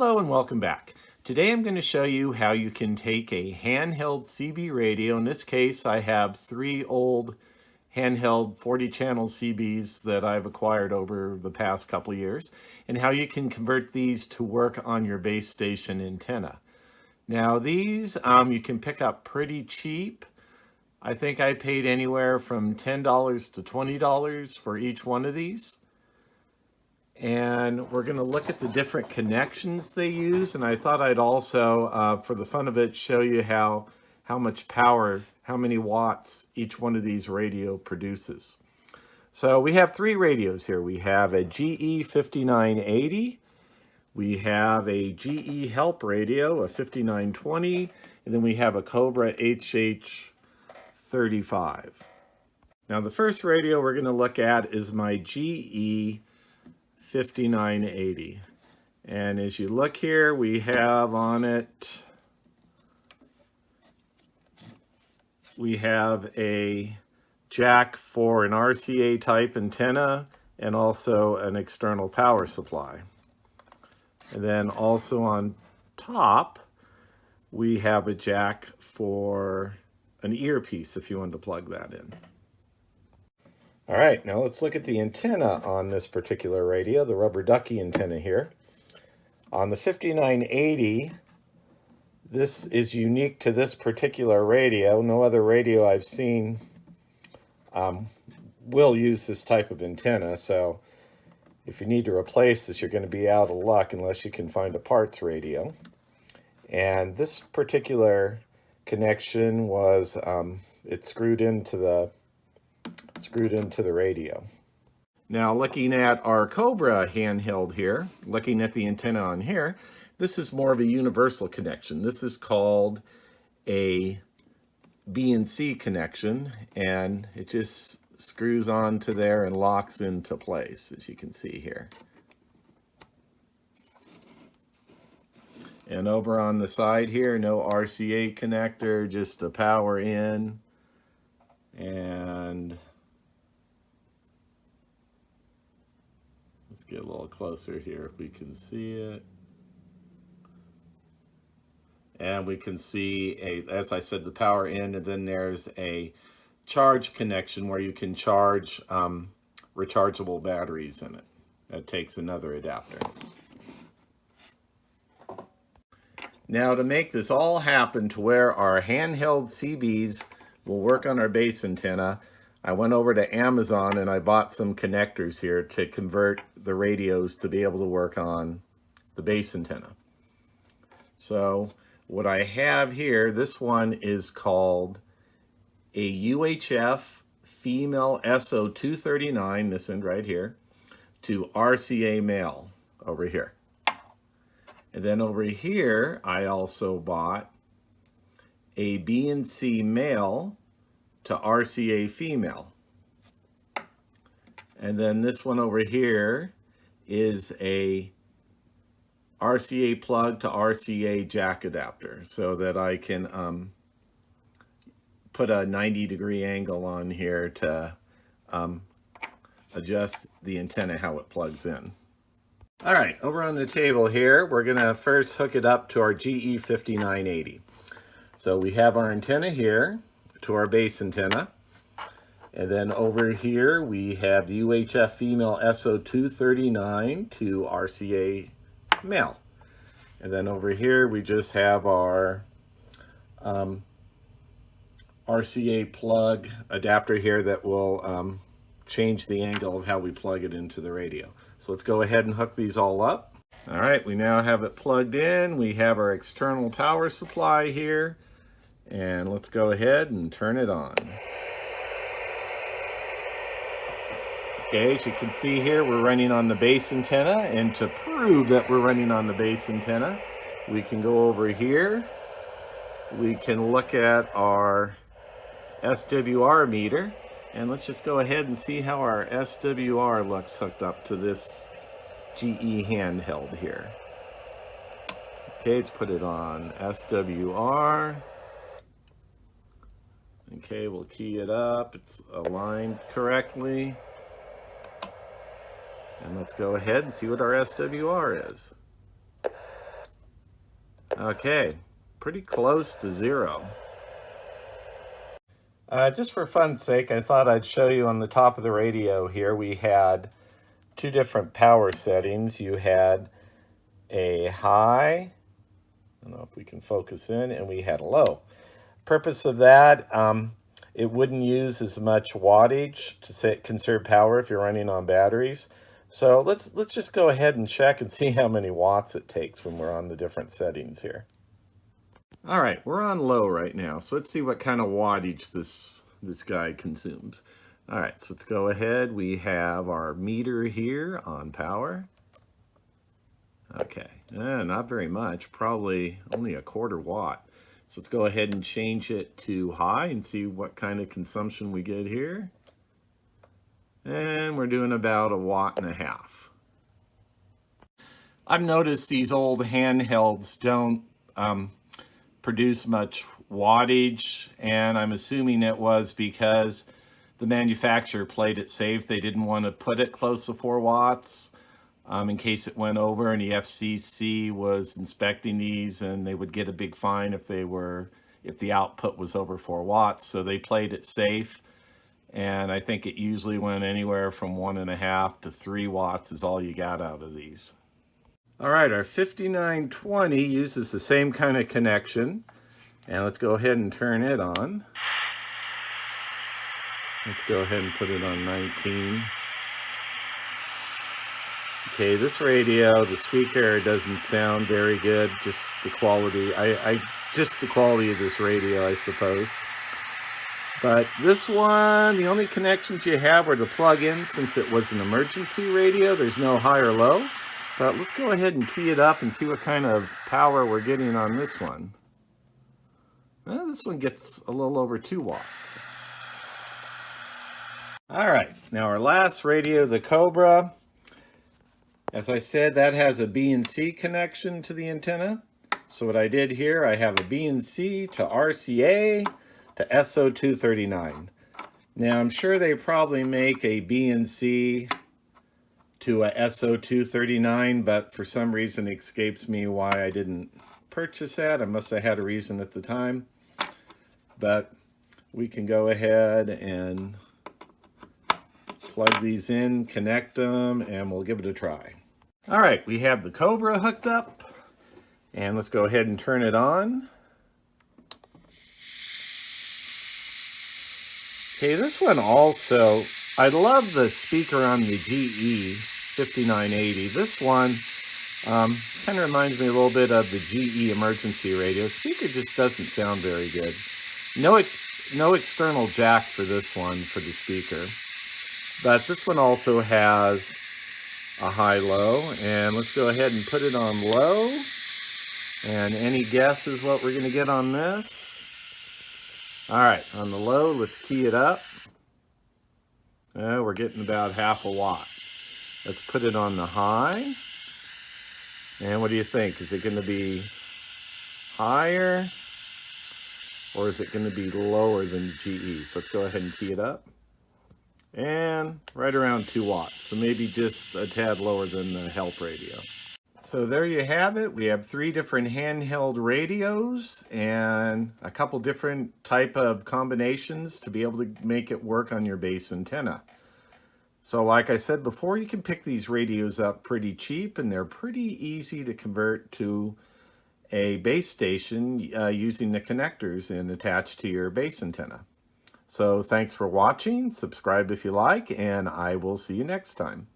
Hello and welcome back. Today I'm going to show you how you can take a handheld CB radio. In this case, I have 3 old handheld 40-channel CBs that I've acquired over the past couple years, and how you can convert these to work on your base station antenna. Now these you can pick up pretty cheap. I think I paid anywhere from $10 to $20 for each one of these. And we're going to look at the different connections they use, and I thought I'd also, for the fun of it, show you how much power, how many watts each one of these radio produces. So we have 3 radios here. We have a GE 5980, we have a GE Help radio, a 5920, and then we have a Cobra HH 35. Now the first radio we're going to look at is my GE 5980, and as you look here, we have on it, we have a jack for an RCA type antenna and also an external power supply. And then also on top we have a jack for an earpiece if you want to plug that in. All right, now let's look at the antenna on this particular radio, the rubber ducky antenna here. On the 5980, this is unique to this particular radio. No other radio I've seen will use this type of antenna, so if you need to replace this, you're going to be out of luck unless you can find a parts radio. And this particular connection was, it's screwed into the radio. Now looking at our Cobra handheld here, looking at the antenna on here, this is more of a universal connection. This is called a Bnc connection, and it just screws onto there and locks into place, as you can see here. And over on the side here, no RCA connector, just a power in, and let's get a little closer here if we can see it. And we can see, as I said, the power in, and then there's a charge connection where you can charge rechargeable batteries in it. That takes another adapter. Now to make this all happen to where our handheld CBs will work on our base antenna, I went over to Amazon and I bought some connectors here to convert the radios to be able to work on the base antenna. So what I have here, this one is called a UHF female SO239, this end right here, to RCA male over here. And then over here, I also bought a Bnc male to RCA female. And then this one over here is a RCA plug to RCA jack adapter, so that I can put a 90-degree angle on here to adjust the antenna how it plugs in. All right, over on the table here, we're gonna first hook it up to our GE 5980. So we have our antenna here to our base antenna. And then over here, we have the UHF female SO239 to RCA male. And then over here, we just have our RCA plug adapter here that will change the angle of how we plug it into the radio. So let's go ahead and hook these all up. All right, we now have it plugged in. We have our external power supply here. And let's go ahead and turn it on. Okay, as you can see here, we're running on the base antenna, and to prove that we're running on the base antenna, we can go over here. We can look at our SWR meter, and let's just go ahead and see how our SWR looks hooked up to this GE handheld here. Okay, let's put it on SWR. Okay, we'll key it up. It's aligned correctly. And let's go ahead and see what our SWR is. Okay, pretty close to 0. Just for fun's sake, I thought I'd show you on the top of the radio here, we had 2 different power settings. You had a high, I don't know if we can focus in, and we had a low. Purpose of that, it wouldn't use as much wattage to conserve power if you're running on batteries. So let's just go ahead and check and see how many watts it takes when we're on the different settings here. All right, we're on low right now, so let's see what kind of wattage this guy consumes. All right, so let's go ahead. We have our meter here on power. Okay, not very much, probably only a 1/4 watt. So let's go ahead and change it to high and see what kind of consumption we get here. And we're doing about 1.5 watts. I've noticed these old handhelds don't produce much wattage, and I'm assuming it was because the manufacturer played it safe. They didn't want to put it close to 4 watts in case it went over, and the FCC was inspecting these and they would get a big fine if the output was over 4 watts. So they played it safe, and I think it usually went anywhere from 1.5 to 3 watts is all you got out of these. All right, our 5920 uses the same kind of connection, and let's go ahead and turn it on. Let's go ahead and put it on 19. Okay, this radio, the speaker doesn't sound very good, just the quality. Just the quality of this radio, I suppose. But this one, the only connections you have are to plug in since it was an emergency radio. There's no high or low. But let's go ahead and key it up and see what kind of power we're getting on this one. Well, this one gets a little over 2 watts. All right, now our last radio, the Cobra. As I said, that has a Bnc connection to the antenna. So what I did here, I have a Bnc to RCA to SO239. Now I'm sure they probably make a Bnc to a SO239, but for some reason it escapes me why I didn't purchase that. I must have had a reason at the time. But we can go ahead and plug these in, connect them, and we'll give it a try. All right, we have the Cobra hooked up, and let's go ahead and turn it on. Okay, this one also, I love the speaker on the GE 5980. This one kind of reminds me a little bit of the GE emergency radio. The speaker just doesn't sound very good. No external jack for this one for the speaker. But this one also has a high-low, and let's go ahead and put it on low. And any guesses what we're going to get on this? All right, on the low, let's key it up. We're getting about 0.5 watt. Let's put it on the high. And what do you think? Is it going to be higher, or is it going to be lower than the GE? So let's go ahead and key it up. And right around 2 watts. So maybe just a tad lower than the help radio. So there you have it. We have 3 different handheld radios and a couple different type of combinations to be able to make it work on your base antenna. So like I said before, you can pick these radios up pretty cheap, and they're pretty easy to convert to a base station using the connectors and attach to your base antenna. So thanks for watching. Subscribe if you like, and I will see you next time.